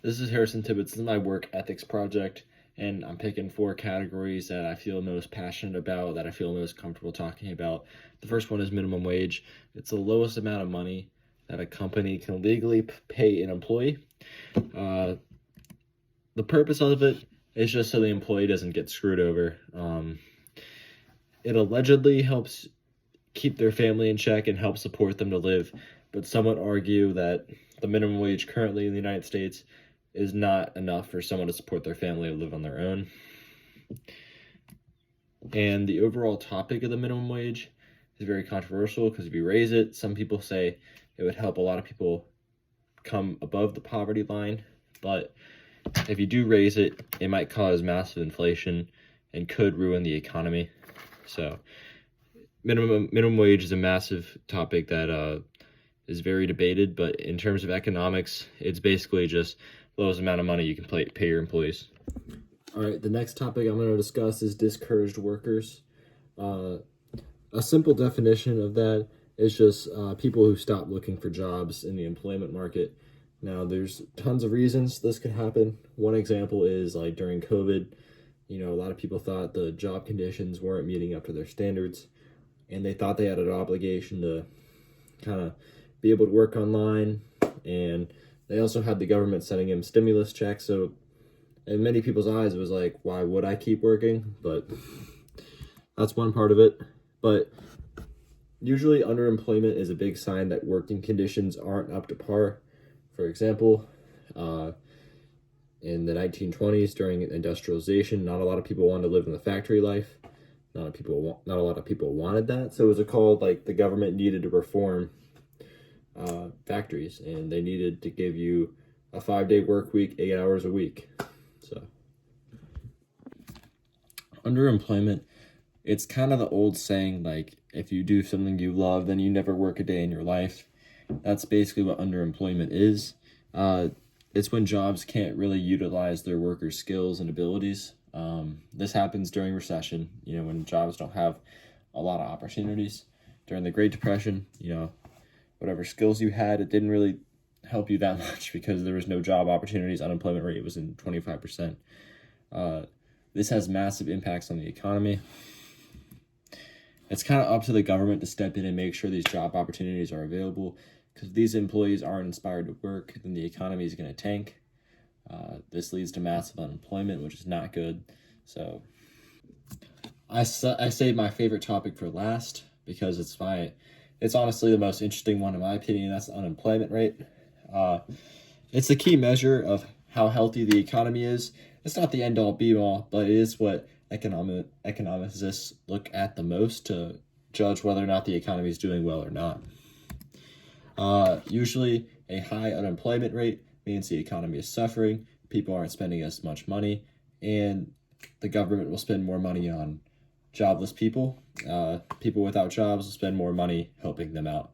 This is Harrison Tibbetts. This is my work ethics project, and I'm picking 4 categories that I feel most passionate about, that I feel most comfortable talking about. The first one is minimum wage. It's the lowest amount of money that a company can legally pay an employee. The purpose of it is just so the employee doesn't get screwed over. It allegedly helps keep their family in check and help support them to live, but some would argue that the minimum wage currently in the United States is not enough for someone to support their family or live on their own. And the overall topic of the minimum wage is very controversial because if you raise it, some people say it would help a lot of people come above the poverty line, but if you do raise it, it might cause massive inflation and could ruin the economy. So minimum wage is a massive topic that is very debated, but in terms of economics, it's basically just the lowest amount of money you can pay your employees. All right, the next topic I'm going to discuss is discouraged workers. A simple definition of that is just people who stop looking for jobs in the employment market. Now, there's tons of reasons this could happen. One example is like during COVID, a lot of people thought the job conditions weren't meeting up to their standards, and they thought they had an obligation to kind of be able to work online, and they also had the government sending them stimulus checks. So in many people's eyes, it was like, why would I keep working? But that's one part of it. But usually underemployment is a big sign that working conditions aren't up to par. For example, in the 1920s, during industrialization, not a lot of people wanted to live in the factory life. Not a lot of people wanted that. So it was called like the government needed to reform factories, and they needed to give you a 5-day work week, 8 hours a week. So underemployment, it's kind of the old saying, like, if you do something you love, then you never work a day in your life. That's basically what underemployment is. It's when jobs can't really utilize their workers' skills and abilities. This happens during recession, when jobs don't have a lot of opportunities. During the Great Depression, whatever skills you had, it didn't really help you that much because there was no job opportunities. Unemployment rate was in 25%. This has massive impacts on the economy. It's kind of up to the government to step in and make sure these job opportunities are available, because if these employees aren't inspired to work, then the economy is going to tank. This leads to massive unemployment, which is not good. So I saved my favorite topic for last because it's honestly the most interesting one in my opinion. That's the unemployment rate. It's the key measure of how healthy the economy is. It's not the end-all be-all, but it is what economicists look at the most to judge whether or not the economy is doing well or not. Usually, a high unemployment rate means the economy is suffering, people aren't spending as much money, and the government will spend more money on jobless people. People without jobs will spend more money helping them out.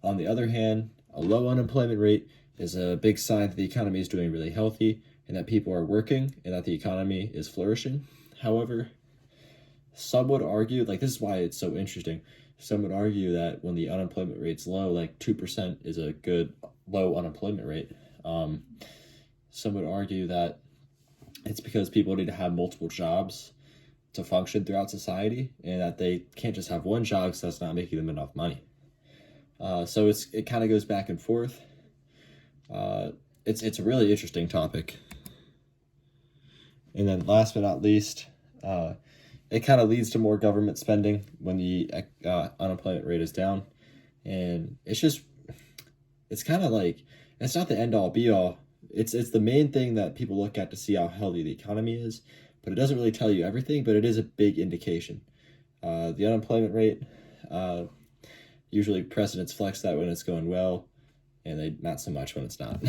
On the other hand, a low unemployment rate is a big sign that the economy is doing really healthy and that people are working and that the economy is flourishing. However, some would argue, like, this is why it's so interesting. Some would argue that when the unemployment rate's low, like 2% is a good low unemployment rate. Some would argue that it's because people need to have multiple jobs to function throughout society, and that they can't just have one job because that's not making them enough money. So it kind of goes back and forth. It's a really interesting topic. And then last but not least, it kind of leads to more government spending when the unemployment rate is down. And it's kind of like, it's not the end all be all. It's the main thing that people look at to see how healthy the economy is, but it doesn't really tell you everything, but it is a big indication. The unemployment rate, usually presidents flex that when it's going well, and they not so much when it's not.